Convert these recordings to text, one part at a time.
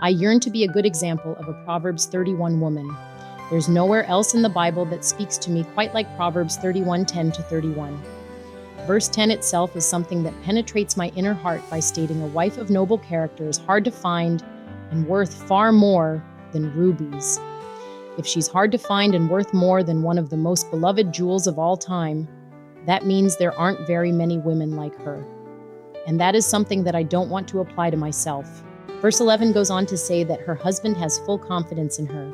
I yearn to be a good example of a Proverbs 31 woman. There's nowhere else in the Bible that speaks to me quite like Proverbs 31:10-31. Verse 10 itself is something that penetrates my inner heart by stating a wife of noble character is hard to find and worth far more than rubies. If she's hard to find and worth more than one of the most beloved jewels of all time, that means there aren't very many women like her. And that is something that I don't want to apply to myself. Verse 11 goes on to say that her husband has full confidence in her.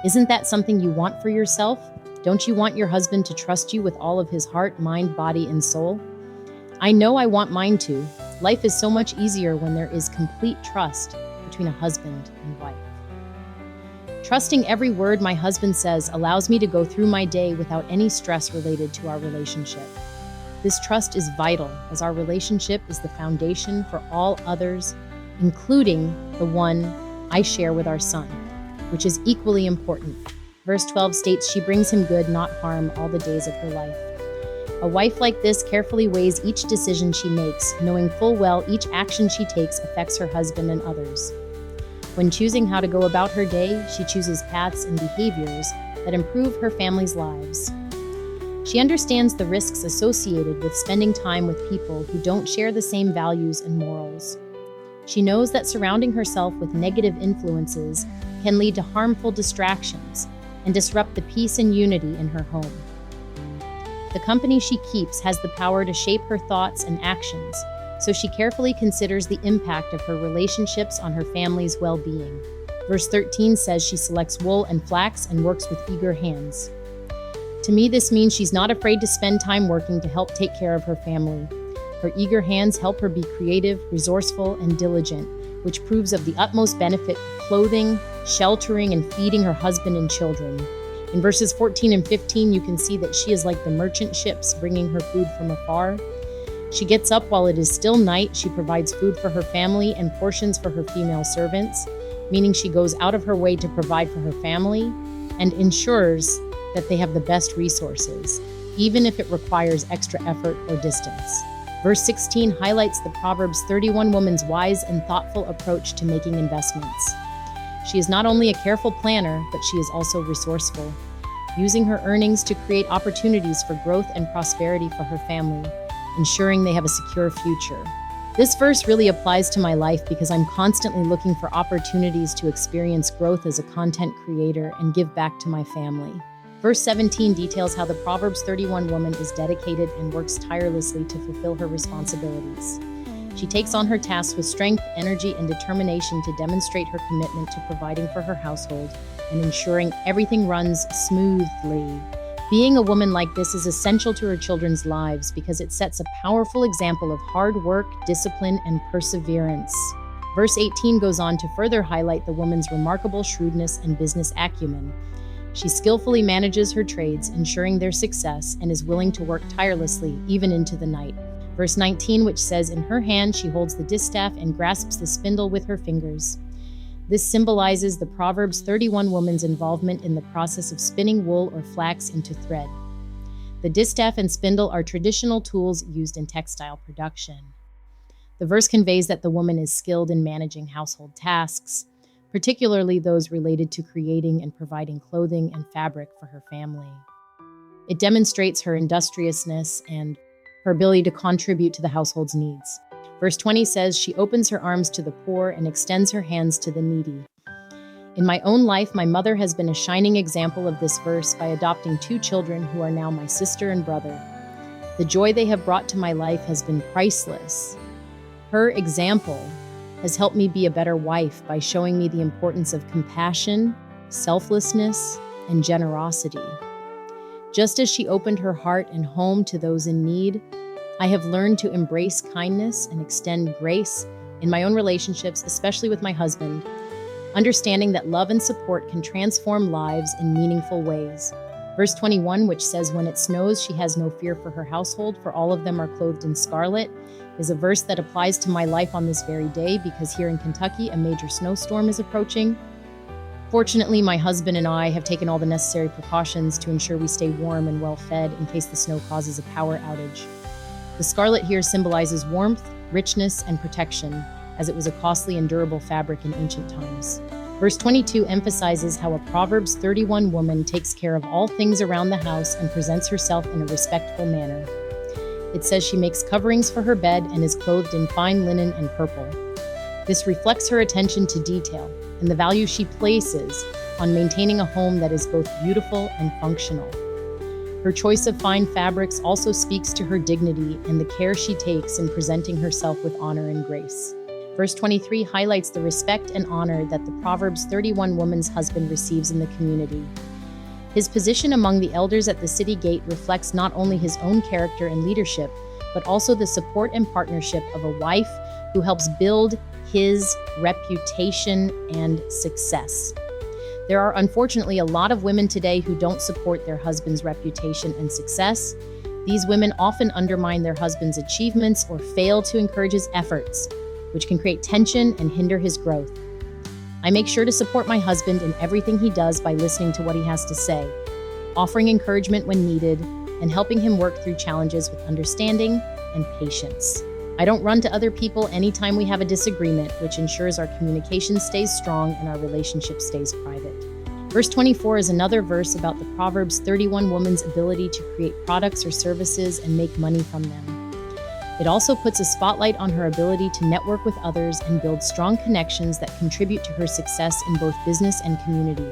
Isn't that something you want for yourself? Don't you want your husband to trust you with all of his heart, mind, body, and soul? I know I want mine to. Life is so much easier when there is complete trust between a husband and wife. Trusting every word my husband says allows me to go through my day without any stress related to our relationship. This trust is vital, as our relationship is the foundation for all others, including the one I share with our son, which is equally important. Verse 12 states she brings him good, not harm, all the days of her life. A wife like this carefully weighs each decision she makes, knowing full well each action she takes affects her husband and others. When choosing how to go about her day, she chooses paths and behaviors that improve her family's lives. She understands the risks associated with spending time with people who don't share the same values and morals. She knows that surrounding herself with negative influences can lead to harmful distractions and disrupt the peace and unity in her home. The company she keeps has the power to shape her thoughts and actions, so she carefully considers the impact of her relationships on her family's well-being. Verse 13 says she selects wool and flax and works with eager hands. To me, this means she's not afraid to spend time working to help take care of her family. Her eager hands help her be creative, resourceful, and diligent, which proves of the utmost benefit for clothing, sheltering, and feeding her husband and children. In verses 14 and 15, you can see that she is like the merchant ships bringing her food from afar. She gets up while it is still night. She provides food for her family and portions for her female servants, meaning she goes out of her way to provide for her family and ensures that they have the best resources, even if it requires extra effort or distance. Verse 16 highlights the Proverbs 31 woman's wise and thoughtful approach to making investments. She is not only a careful planner, but she is also resourceful, using her earnings to create opportunities for growth and prosperity for her family, ensuring they have a secure future. This verse really applies to my life because I'm constantly looking for opportunities to experience growth as a content creator and give back to my family. Verse 17 details how the Proverbs 31 woman is dedicated and works tirelessly to fulfill her responsibilities. She takes on her tasks with strength, energy, and determination to demonstrate her commitment to providing for her household and ensuring everything runs smoothly. Being a woman like this is essential to her children's lives because it sets a powerful example of hard work, discipline, and perseverance. Verse 18 goes on to further highlight the woman's remarkable shrewdness and business acumen. She skillfully manages her trades, ensuring their success, and is willing to work tirelessly, even into the night. Verse 19, which says, in her hand she holds the distaff and grasps the spindle with her fingers. This symbolizes the Proverbs 31 woman's involvement in the process of spinning wool or flax into thread. The distaff and spindle are traditional tools used in textile production. The verse conveys that the woman is skilled in managing household tasks, particularly those related to creating and providing clothing and fabric for her family. It demonstrates her industriousness and her ability to contribute to the household's needs. Verse 20 says, she opens her arms to the poor and extends her hands to the needy. In my own life, my mother has been a shining example of this verse by adopting 2 children who are now my sister and brother. The joy they have brought to my life has been priceless. Her example has helped me be a better wife by showing me the importance of compassion, selflessness, and generosity. Just as she opened her heart and home to those in need, I have learned to embrace kindness and extend grace in my own relationships, especially with my husband, understanding that love and support can transform lives in meaningful ways. Verse 21, which says, when it snows, she has no fear for her household, for all of them are clothed in scarlet, is a verse that applies to my life on this very day because here in Kentucky, a major snowstorm is approaching. Fortunately, my husband and I have taken all the necessary precautions to ensure we stay warm and well fed in case the snow causes a power outage. The scarlet here symbolizes warmth, richness, and protection, as it was a costly and durable fabric in ancient times. Verse 22 emphasizes how a Proverbs 31 woman takes care of all things around the house and presents herself in a respectful manner. It says she makes coverings for her bed and is clothed in fine linen and purple. This reflects her attention to detail and the value she places on maintaining a home that is both beautiful and functional. Her choice of fine fabrics also speaks to her dignity and the care she takes in presenting herself with honor and grace. Verse 23 highlights the respect and honor that the Proverbs 31 woman's husband receives in the community. His position among the elders at the city gate reflects not only his own character and leadership, but also the support and partnership of a wife who helps build his reputation and success. There are unfortunately a lot of women today who don't support their husband's reputation and success. These women often undermine their husband's achievements or fail to encourage his efforts, which can create tension and hinder his growth. I make sure to support my husband in everything he does by listening to what he has to say, offering encouragement when needed, and helping him work through challenges with understanding and patience. I don't run to other people anytime we have a disagreement, which ensures our communication stays strong and our relationship stays private. Verse 24 is another verse about the Proverbs 31 woman's ability to create products or services and make money from them. It also puts a spotlight on her ability to network with others and build strong connections that contribute to her success in both business and community.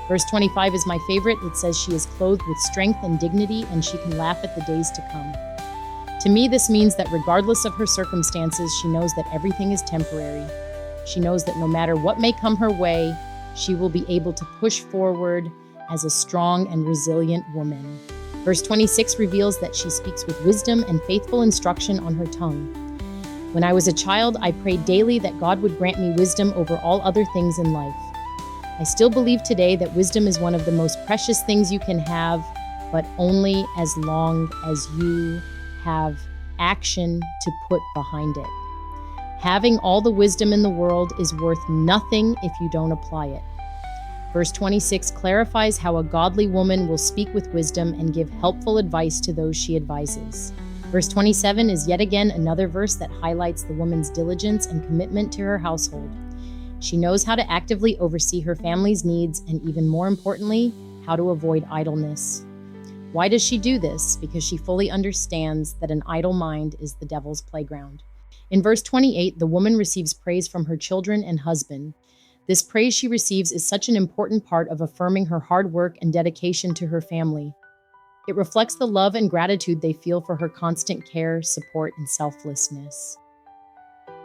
Verse 25 is my favorite. It says she is clothed with strength and dignity, and she can laugh at the days to come. To me, this means that regardless of her circumstances, she knows that everything is temporary. She knows that no matter what may come her way, she will be able to push forward as a strong and resilient woman. Verse 26 reveals that she speaks with wisdom and faithful instruction on her tongue. When I was a child, I prayed daily that God would grant me wisdom over all other things in life. I still believe today that wisdom is one of the most precious things you can have, but only as long as you have action to put behind it. Having all the wisdom in the world is worth nothing if you don't apply it. Verse 26 clarifies how a godly woman will speak with wisdom and give helpful advice to those she advises. Verse 27 is yet again another verse that highlights the woman's diligence and commitment to her household. She knows how to actively oversee her family's needs and, even more importantly, how to avoid idleness. Why does she do this? Because she fully understands that an idle mind is the devil's playground. In verse 28, the woman receives praise from her children and husband. This praise she receives is such an important part of affirming her hard work and dedication to her family. It reflects the love and gratitude they feel for her constant care, support, and selflessness.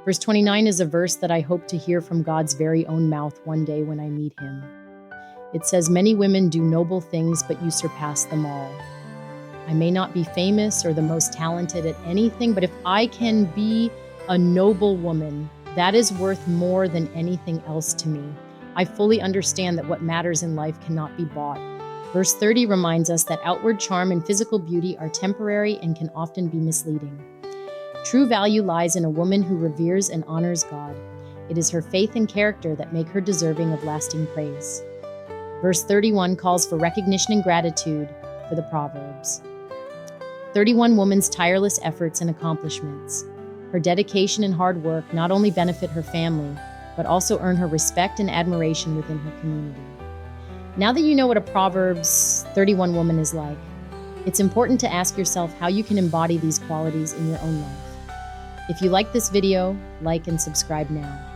Verse 29 is a verse that I hope to hear from God's very own mouth one day when I meet him. It says, "Many women do noble things, but you surpass them all." I may not be famous or the most talented at anything, but if I can be a noble woman, that is worth more than anything else to me. I fully understand that what matters in life cannot be bought. Verse 30 reminds us that outward charm and physical beauty are temporary and can often be misleading. True value lies in a woman who reveres and honors God. It is her faith and character that make her deserving of lasting praise. Verse 31 calls for recognition and gratitude for the Proverbs 31 woman's tireless efforts and accomplishments. Her dedication and hard work not only benefit her family, but also earn her respect and admiration within her community. Now that you know what a Proverbs 31 woman is like, it's important to ask yourself how you can embody these qualities in your own life. If you like this video, like and subscribe now.